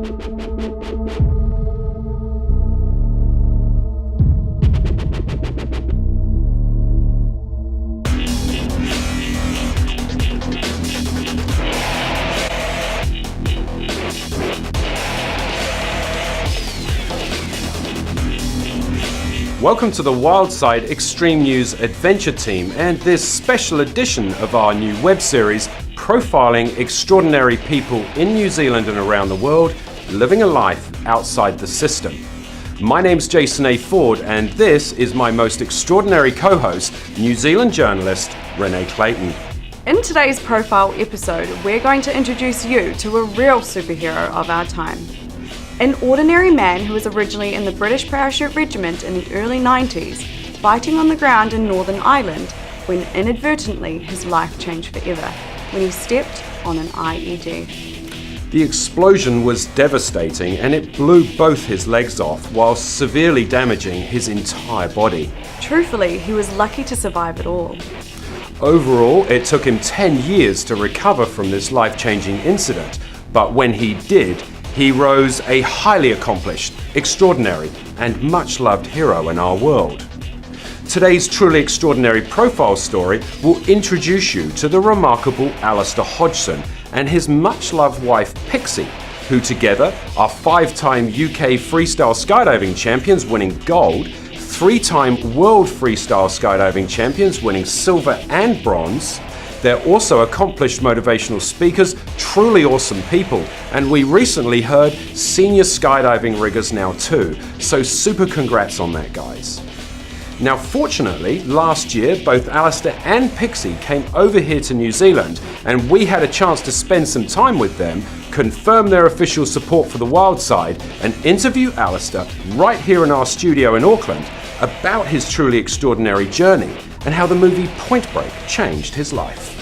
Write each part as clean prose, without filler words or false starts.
Welcome to the Wildside Extreme News Adventure Team and this special edition of our new web series profiling extraordinary people in New Zealand and around the world living a life outside the system. My name's Jason A. Ford and this is my most extraordinary co-host, New Zealand journalist Renee Clayton. In today's profile episode, we're going to introduce you to a real superhero of our time. An ordinary man who was originally in the British Parachute Regiment in the early 90s, fighting on the ground in Northern Ireland, when inadvertently his life changed forever, when he stepped on an IED. The explosion was devastating and it blew both his legs off while severely damaging his entire body. Truthfully, he was lucky to survive it all. Overall, it took him 10 years to recover from this life-changing incident, but when he did, he rose a highly accomplished, extraordinary, and much-loved hero in our world. Today's truly extraordinary profile story will introduce you to the remarkable Alistair Hodgson and his much-loved wife Pixie, who together are 5-time UK freestyle skydiving champions winning gold, 3-time world freestyle skydiving champions winning silver and bronze. They're also accomplished motivational speakers, truly awesome people, and we recently heard senior skydiving riggers now too, so super congrats on that, guys. Now fortunately, last year both Alistair and Pixie came over here to New Zealand and we had a chance to spend some time with them, confirm their official support for the Wildside and interview Alistair right here in our studio in Auckland about his truly extraordinary journey and how the movie Point Break changed his life.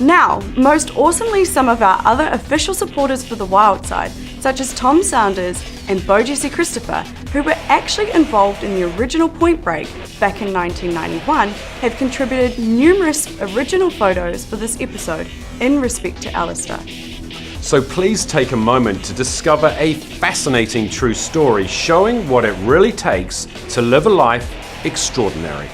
Now, most awesomely, some of our other official supporters for the Wildside, such as Tom Saunders and BoJesse Christopher, who were actually involved in the original Point Break back in 1991, have contributed numerous original photos for this episode in respect to Alistair. So please take a moment to discover a fascinating true story showing what it really takes to live a life extraordinary.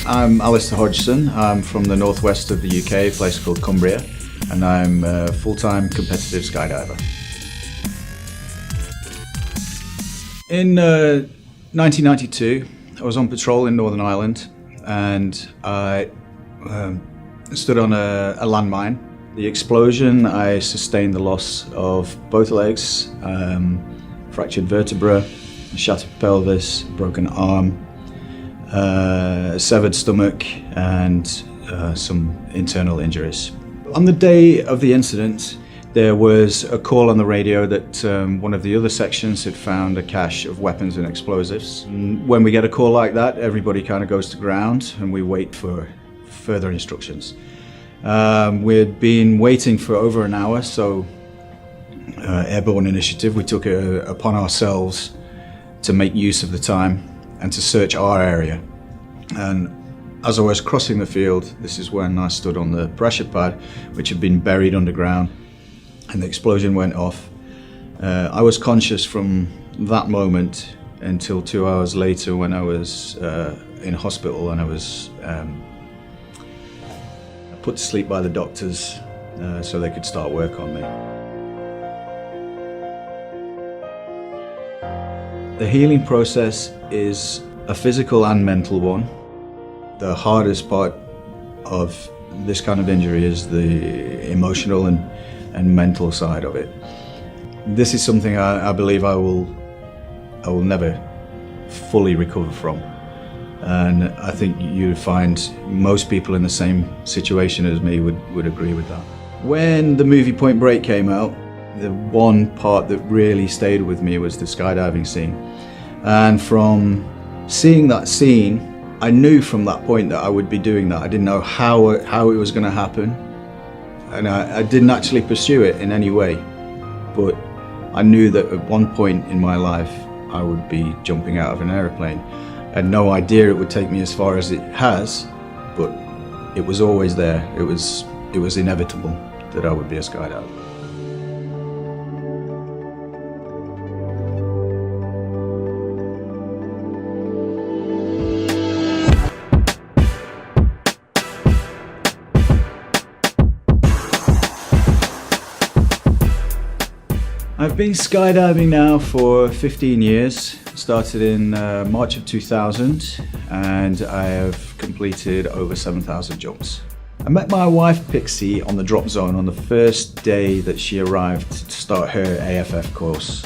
I'm Alistair Hodgson. I'm from the northwest of the UK, a place called Cumbria, and I'm a full-time competitive skydiver. In 1992, I was on patrol in Northern Ireland and I stood on a landmine. The explosion, I sustained the loss of both legs, fractured vertebra, shattered pelvis, broken arm, severed stomach and some internal injuries. On the day of the incident, there was a call on the radio that one of the other sections had found a cache of weapons and explosives. And when we get a call like that, everybody kind of goes to ground and we wait for further instructions. We'd been waiting for over an hour, so Airborne Initiative, we took it upon ourselves to make use of the time and to search our area. And as I was crossing the field, this is when I stood on the pressure pad, which had been buried underground, and the explosion went off. I was conscious from that moment until 2 hours later when I was in hospital and I was put to sleep by the doctors so they could start work on me. The healing process is a physical and mental one. The hardest part of this kind of injury is the emotional and mental side of it. This is something I believe I will never fully recover from. And I think you'd find most people in the same situation as me would agree with that. When the movie Point Break came out, The one part that really stayed with me was the skydiving scene. And from seeing that scene, I knew from that point that I would be doing that. I didn't know how it was going to happen. And I didn't actually pursue it in any way. But I knew that at one point in my life, I would be jumping out of an aeroplane. I had no idea it would take me as far as it has, but it was always there. It was inevitable that I would be a skydiver. I've been skydiving now for 15 years. Started in March of 2000, and I have completed over 7,000 jumps. I met my wife Pixie on the drop zone on the first day that she arrived to start her AFF course.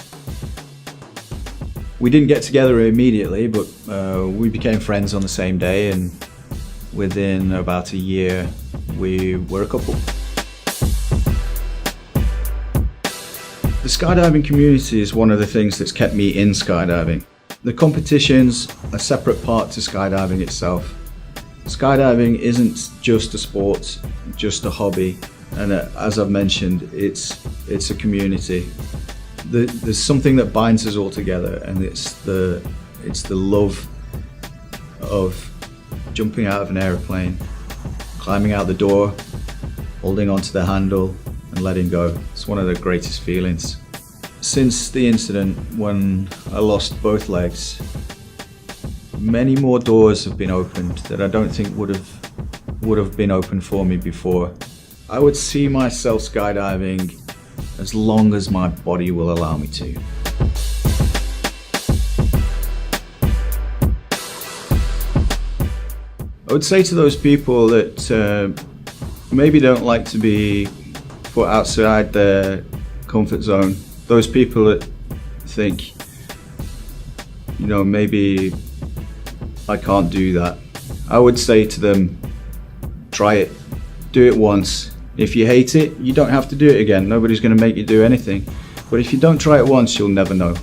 We didn't get together immediately, but we became friends on the same day, and within about a year we were a couple. The skydiving community is one of the things that's kept me in skydiving. The competition's a separate part to skydiving itself. Skydiving isn't just a sport, just a hobby, and as I've mentioned, it's a community. There's something that binds us all together, and it's the love of jumping out of an airplane, climbing out the door, holding onto the handle, and letting go. It's one of the greatest feelings. Since the incident when I lost both legs, many more doors have been opened that I don't think would have been open for me before. I would see myself skydiving as long as my body will allow me to. I would say to those people that maybe don't like to be put outside their comfort zone, those people that think, you know, maybe I can't do that, I would say to them, try it, do it once. If you hate it, you don't have to do it again. Nobody's going to make you do anything. But if you don't try it once, you'll never know.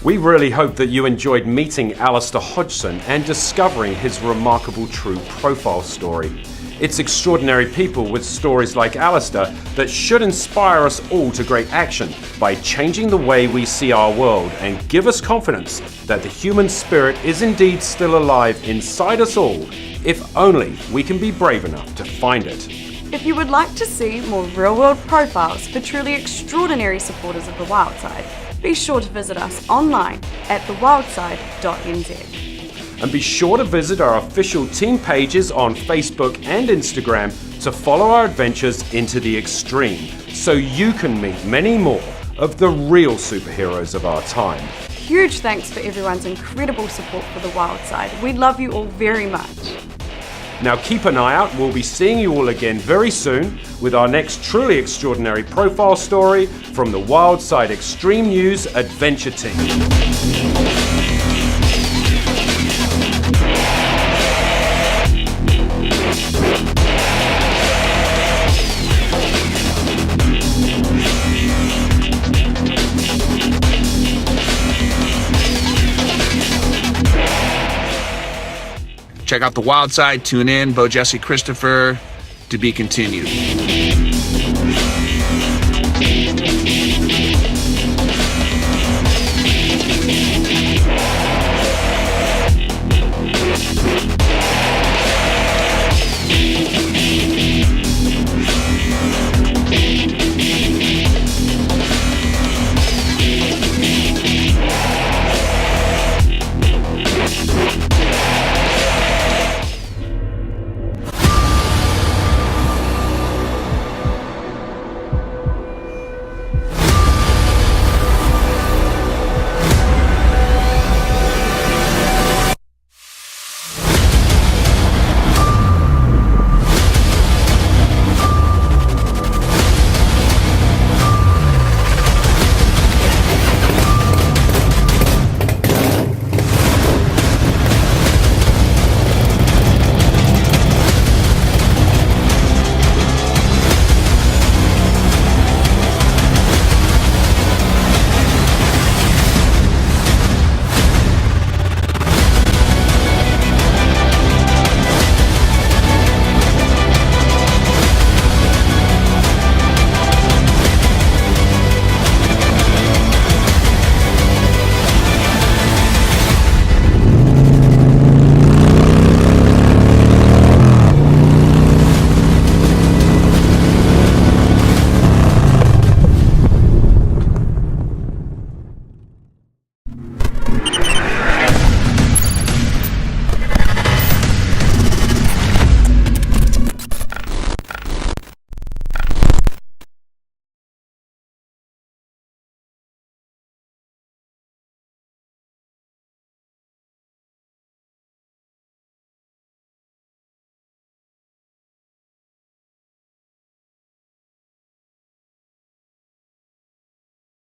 We really hope that you enjoyed meeting Alistair Hodgson and discovering his remarkable true profile story. It's extraordinary people with stories like Alistair that should inspire us all to great action by changing the way we see our world and give us confidence that the human spirit is indeed still alive inside us all, if only we can be brave enough to find it. If you would like to see more real-world profiles for truly extraordinary supporters of the wild side, be sure to visit us online at thewildside.nz. And be sure to visit our official team pages on Facebook and Instagram to follow our adventures into the extreme, so you can meet many more of the real superheroes of our time. Huge thanks for everyone's incredible support for the wild side. We love you all very much. Now keep an eye out, we'll be seeing you all again very soon with our next truly extraordinary profile story from the Wild Side Extreme News Adventure Team. Check out The Wild Side, tune in, BoJesse Christopher, to be continued.